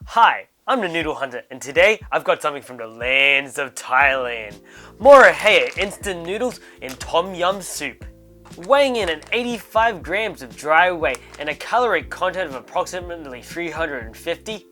Hi, I'm the Noodle Hunter, and today I've got something from the lands of Thailand. Moroheiya instant noodles in tom yum soup. Weighing in at 85 grams of dry weight and a caloric content of approximately 350.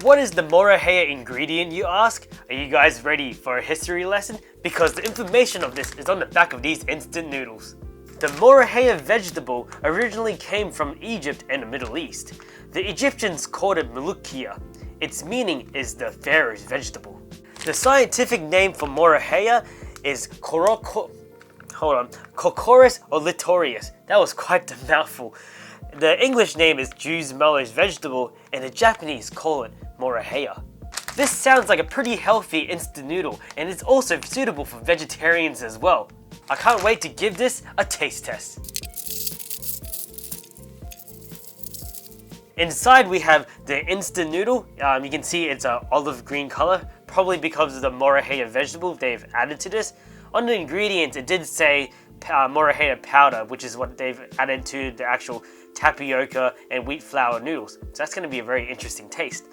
What is the Moroheiya ingredient, you ask? Are you guys ready for a history lesson? Because the information of this is on the back of these instant noodles. The Moroheiya vegetable originally came from Egypt and the Middle East. The Egyptians called it Moroheiya. Its meaning is the pharaoh's vegetable. The scientific name for Moroheiya is Cocorus olitorius. That was quite the mouthful. The English name is Jew's Mellow's vegetable, and the Japanese call it Moroheiya. This sounds like a pretty healthy instant noodle, and it's also suitable for vegetarians as well. I can't wait to give this a taste test. Inside we have the instant noodle. You can see it's an olive green color, probably because of the Moroheiya vegetable they've added to this. On the ingredients it did say Moroheiya powder, which is what they've added to the actual tapioca and wheat flour noodles. So that's going to be a very interesting taste.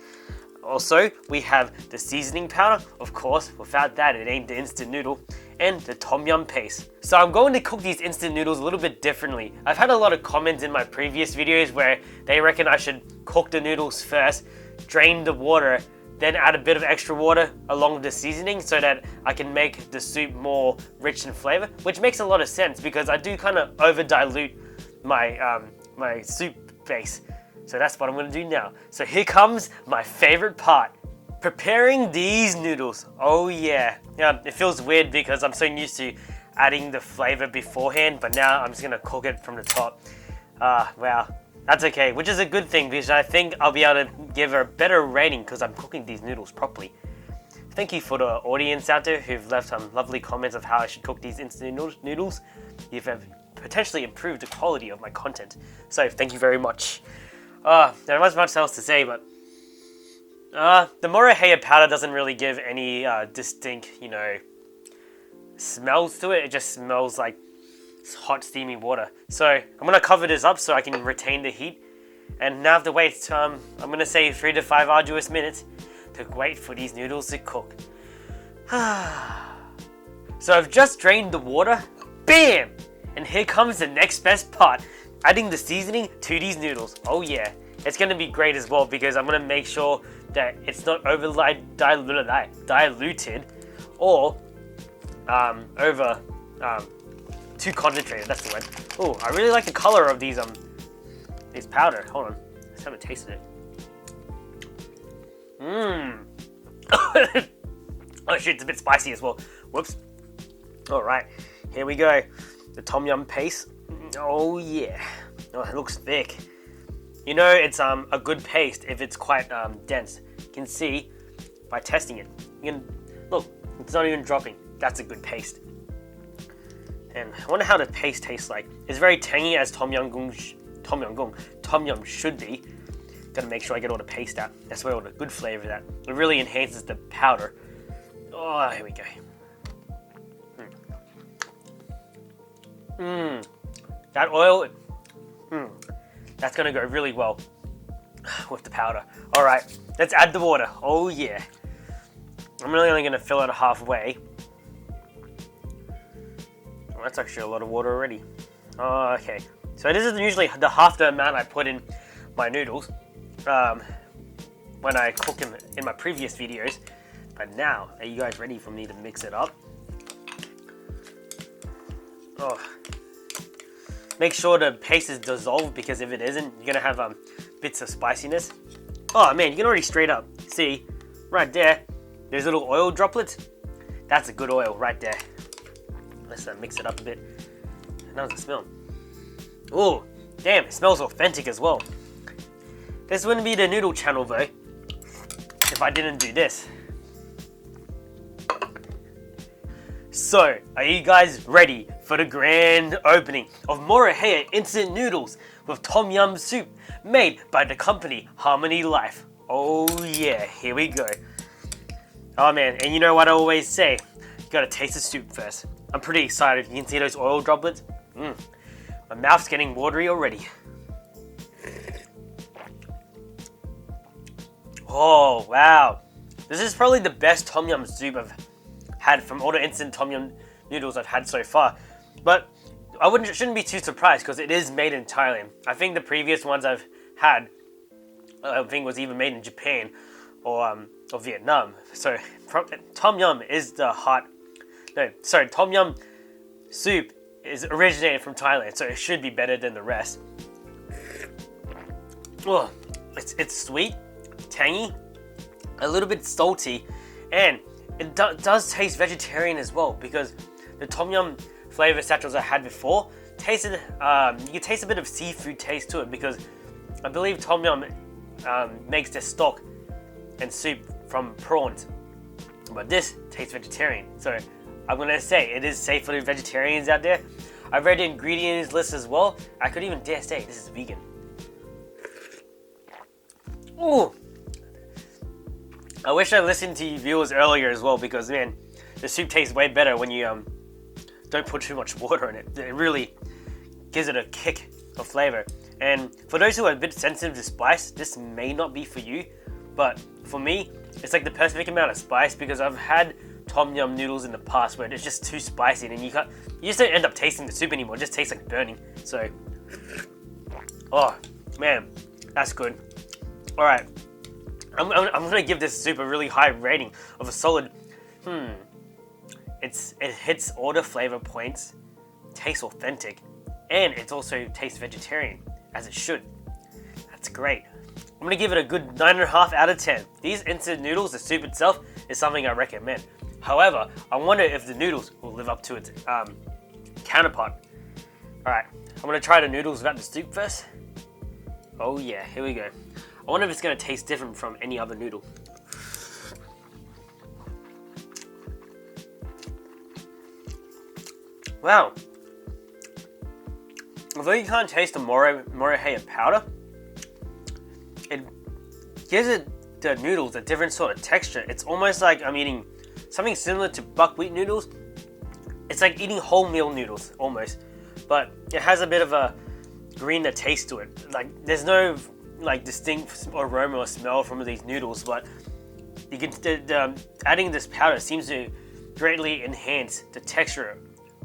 Also, we have the seasoning powder. Of course, without that it ain't the instant noodle. And the tom yum paste. So I'm going to cook these instant noodles a little bit differently. I've had a lot of comments in my previous videos where they reckon I should cook the noodles first, drain the water, then add a bit of extra water along with the seasoning so that I can make the soup more rich in flavor, which makes a lot of sense because I do kind of over dilute my, my soup base. So that's what I'm going to do now. So here comes my favorite part. Preparing these noodles. Oh yeah. It feels weird because I'm so used to adding the flavor beforehand, but now I'm just gonna cook it from the top. Wow. That's okay, which is a good thing because I think I'll be able to give a better rating because I'm cooking these noodles properly. Thank you for the audience out there who've left some lovely comments of how I should cook these instant noodles. You've potentially improved the quality of my content. So thank you very much. There wasn't much else to say, but the Moroheiya powder doesn't really give any distinct, smells to it. It just smells like hot, steamy water. So I'm going to cover this up so I can retain the heat. And now I have to wait, I'm going to say 3 to 5 arduous minutes to wait for these noodles to cook. So I've just drained the water. Bam! And here comes the next best part. Adding the seasoning to these noodles. Oh yeah. It's going to be great as well because I'm going to make sure that it's not over diluted or over too concentrated. That's the word. Oh, I really like the color of these powder. Hold on, let's have a taste of it. Oh shit, it's a bit spicy as well. Whoops. All right, here we go. The tom yum paste. Oh yeah. Oh, it looks thick. You know it's a good paste if it's quite dense. You can see by testing it. You can look, it's not even dropping. That's a good paste. And I wonder how the paste tastes like. It's very tangy as tom yum should be. Gotta make sure I get all the paste out. That's where all the good flavor is at. It really enhances the powder. Oh, here we go. That oil. That's gonna go really well with the powder. All right, let's add the water. Oh yeah. I'm really only gonna fill it halfway. Oh, that's actually a lot of water already. Oh, okay. So this is usually half the amount I put in my noodles when I cook them in my previous videos. But now, are you guys ready for me to mix it up? Oh. Make sure the paste is dissolved because if it isn't, you're gonna have bits of spiciness. Oh man, you can already straight up see right there. There's little oil droplets. That's a good oil right there. Let's mix it up a bit. How does it smell? Oh, damn! It smells authentic as well. This wouldn't be the noodle channel though if I didn't do this. So, are you guys ready for the grand opening of Moroheiya instant noodles with tom yum soup made by the company Harmony Life? Oh yeah, here we go. Oh man, and you know what I always say, you gotta taste the soup first. I'm pretty excited. You can see those oil droplets. My mouth's getting watery already. Oh, wow. This is probably the best tom yum soup I've had from all the instant tom yum noodles I've had so far. But I shouldn't be too surprised because it is made in Thailand. I think the previous ones I've had, I think was either made in Japan or Vietnam. So tom yum is the heart. No, sorry, tom yum soup is originated from Thailand, so it should be better than the rest. Oh, it's sweet, tangy, a little bit salty, and it does taste vegetarian as well because the tom yum flavor satchels I had before tasted. You can taste a bit of seafood taste to it because I believe tom yum makes their stock and soup from prawns, but this tastes vegetarian. So I'm gonna say it is safe for the vegetarians out there. I've read the ingredients list as well. I could even dare say this is vegan. Ooh. I wish I listened to you viewers earlier as well because man, the soup tastes way better when you don't put too much water in it. It really gives it a kick of flavor. And for those who are a bit sensitive to spice, this may not be for you, but for me, it's like the perfect amount of spice because I've had tom yum noodles in the past where it's just too spicy and you just don't end up tasting the soup anymore. It just tastes like burning. So, oh man, that's good. All right, I'm gonna give this soup a really high rating of a solid. It hits all the flavor points, tastes authentic, and it also tastes vegetarian as it should. That's great. I'm gonna give it a good 9.5 out of 10. These instant noodles, the soup itself, is something I recommend. However, I wonder if the noodles will live up to its counterpart. Alright, I'm gonna try the noodles without the soup first. Oh yeah, here we go. I wonder if it's gonna taste different from any other noodle. Wow. Although you can't taste the Moroheiya powder, it gives the noodles a different sort of texture. It's almost like I'm eating something similar to buckwheat noodles. It's like eating wholemeal noodles almost, but it has a bit of a greener taste to it. Like there's no like distinct aroma or smell from these noodles, but you can adding this powder seems to greatly enhance the texture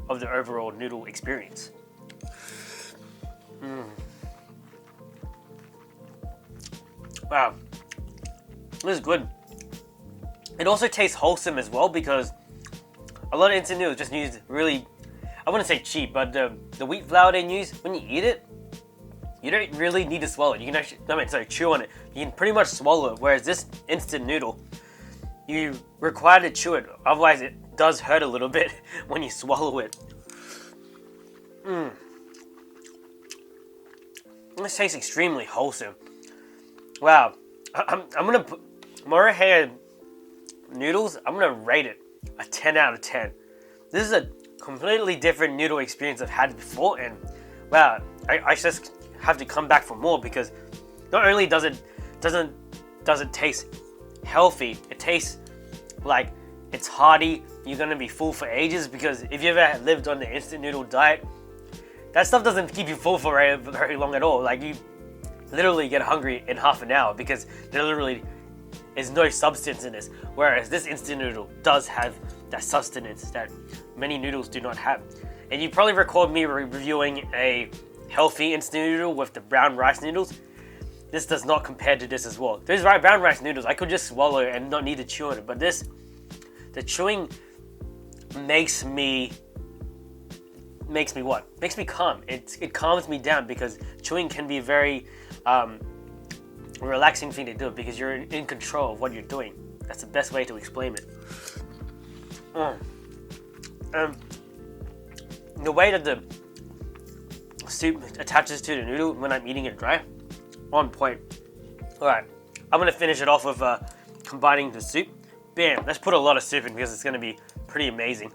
of the overall noodle experience. Wow, this is good. It also tastes wholesome as well because a lot of instant noodles just use really, I wouldn't say cheap, but the wheat flour they use, when you eat it, you don't really need to swallow it. You can actually, chew on it. You can pretty much swallow it, whereas this instant noodle, you require to chew it, otherwise it does hurt a little bit when you swallow it. This tastes extremely wholesome. Wow, I'm gonna put Moroheiya noodles, I'm gonna rate it a 10 out of 10. This is a completely different noodle experience I've had before, and wow, I just have to come back for more because not only does it taste healthy, it tastes like it's hearty. You're gonna be full for ages because if you ever lived on the instant noodle diet, that stuff doesn't keep you full for very long at all. Like you literally get hungry in half an hour because there literally is no substance in this. Whereas this instant noodle does have that sustenance that many noodles do not have. And you probably recall me reviewing a healthy instant noodle with the brown rice noodles. This does not compare to this as well. Those brown rice noodles, I could just swallow and not need to chew on it. But this, the chewing makes me what? Makes me calm. It calms me down because chewing can be a very relaxing thing to do because you're in control of what you're doing. That's the best way to explain it. The way that the soup attaches to the noodle when I'm eating it dry, on point. Alright, I'm going to finish it off with combining the soup. Bam, let's put a lot of soup in because it's going to be pretty amazing.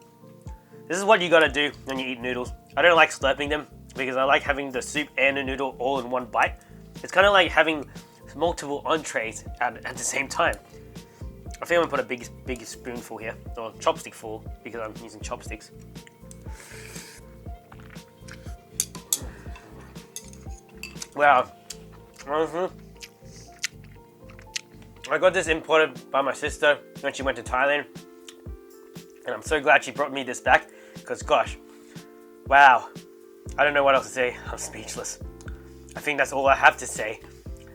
This is what you got to do when you eat noodles. I don't like slurping them because I like having the soup and the noodle all in one bite. It's kind of like having multiple entrees at the same time. I think I'm going to put a big spoonful here, or chopstick full because I'm using chopsticks. Wow. I got this imported by my sister when she went to Thailand. And I'm so glad she brought me this back, because gosh, wow. I don't know what else to say. I'm speechless. I think that's all I have to say.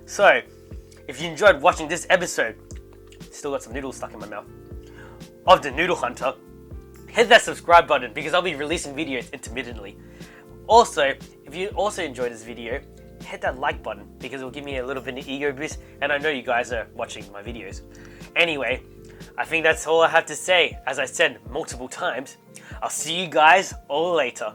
So, if you enjoyed watching this episode, still got some noodles stuck in my mouth, of the Noodle Hunter, hit that subscribe button because I'll be releasing videos intermittently. Also, if you also enjoyed this video, hit that like button because it will give me a little bit of ego boost, and I know you guys are watching my videos. Anyway, I think that's all I have to say. As I said multiple times, I'll see you guys all later.